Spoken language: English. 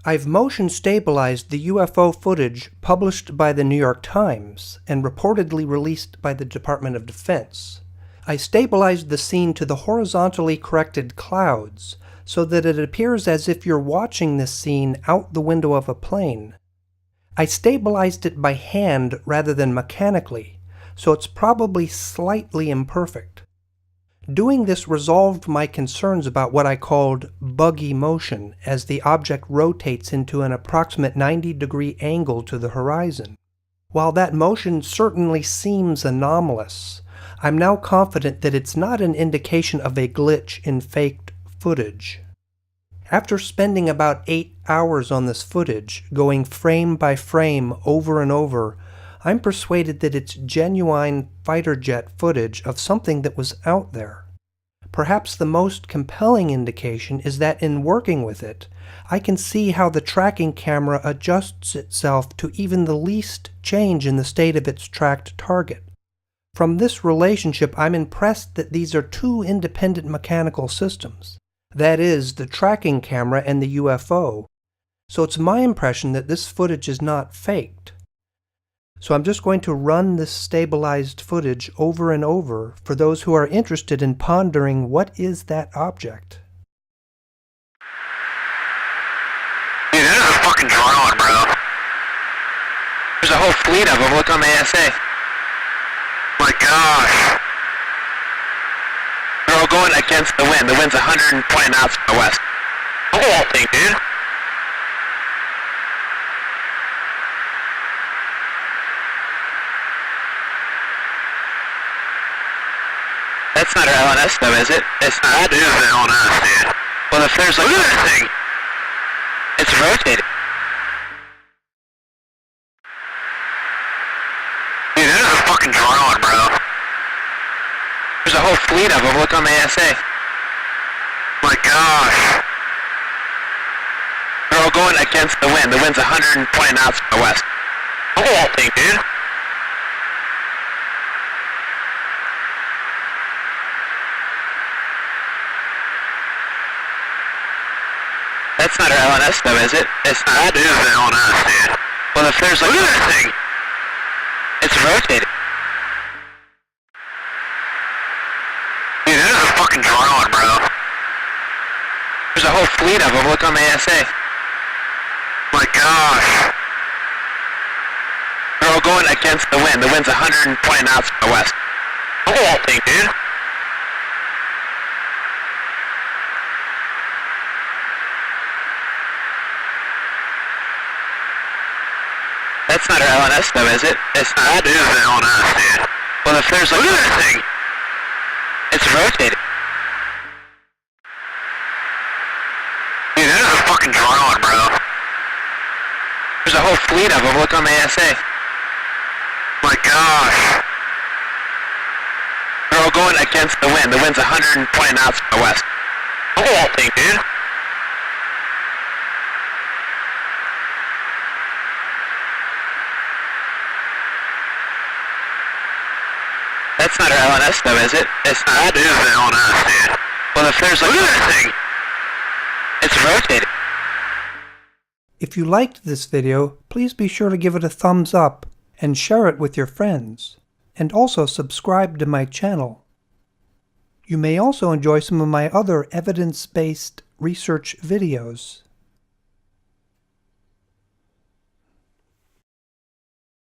I've motion stabilized the UFO footage published by the New York Times and reportedly released by the Department of Defense. I stabilized the scene to the horizontally corrected clouds so that it appears as if you're watching this scene out the window of a plane. I stabilized it by hand rather than mechanically, so it's probably slightly imperfect. Doing this resolved my concerns about what I called buggy motion as the object rotates into an approximate 90-degree angle to the horizon. While that motion certainly seems anomalous, I'm now confident that it's not an indication of a glitch in faked footage. After spending about 8 hours on this footage, going frame by frame over and over, I'm persuaded that it's genuine fighter jet footage of something that was out there. Perhaps the most compelling indication is that in working with it, I can see how the tracking camera adjusts itself to even the least change in the state of its tracked target. From this relationship, I'm impressed that these are two independent mechanical systems. That is, the tracking camera and the UFO. So it's my impression that this footage is not faked. So I'm just going to run this stabilized footage over and over for those who are interested in pondering what is that object. Dude, that is a fucking drone, bro. There's a whole fleet of them. Look on the ASA. My gosh. They're all going against the wind. The wind's 120 knots from the west. Look at that thing, dude. That's not our LNS though, is it? It's not. That is the LNS, dude. Well, if there's like... Look at that thing! It's rotating. Dude, that is a fucking drone, bro. There's a whole fleet of them. Look on the ASA. My gosh. They're all going against the wind. The wind's 120 knots from the west. Look at that thing, dude. That's not our LNS though, is it? It's not. That is the LNS, dude. Well, if there's like... Look at that thing! It's rotating. Dude, that is a fucking drone, bro. There's a whole fleet of them. Look on the ASA. My gosh. They're all going against the wind. The wind's 120 knots from the west. Look at that thing, dude. That's not our LNS though, is it? It's not. That is the LNS, dude. Well, if there's like... Look at that thing! It's rotating. Dude, that is a fucking drone, bro. There's a whole fleet of them. Look on the ASA. My gosh. They're all going against the wind. The wind's 120 knots from the west. Look at that thing, dude. That's not our LNS though, is it? It's not. That is the LNS, dude. Well, if there's like... Look at that thing! It's rotating. If you liked this video, please be sure to give it a thumbs up and share it with your friends, and also subscribe to my channel. You may also enjoy some of my other evidence-based research videos.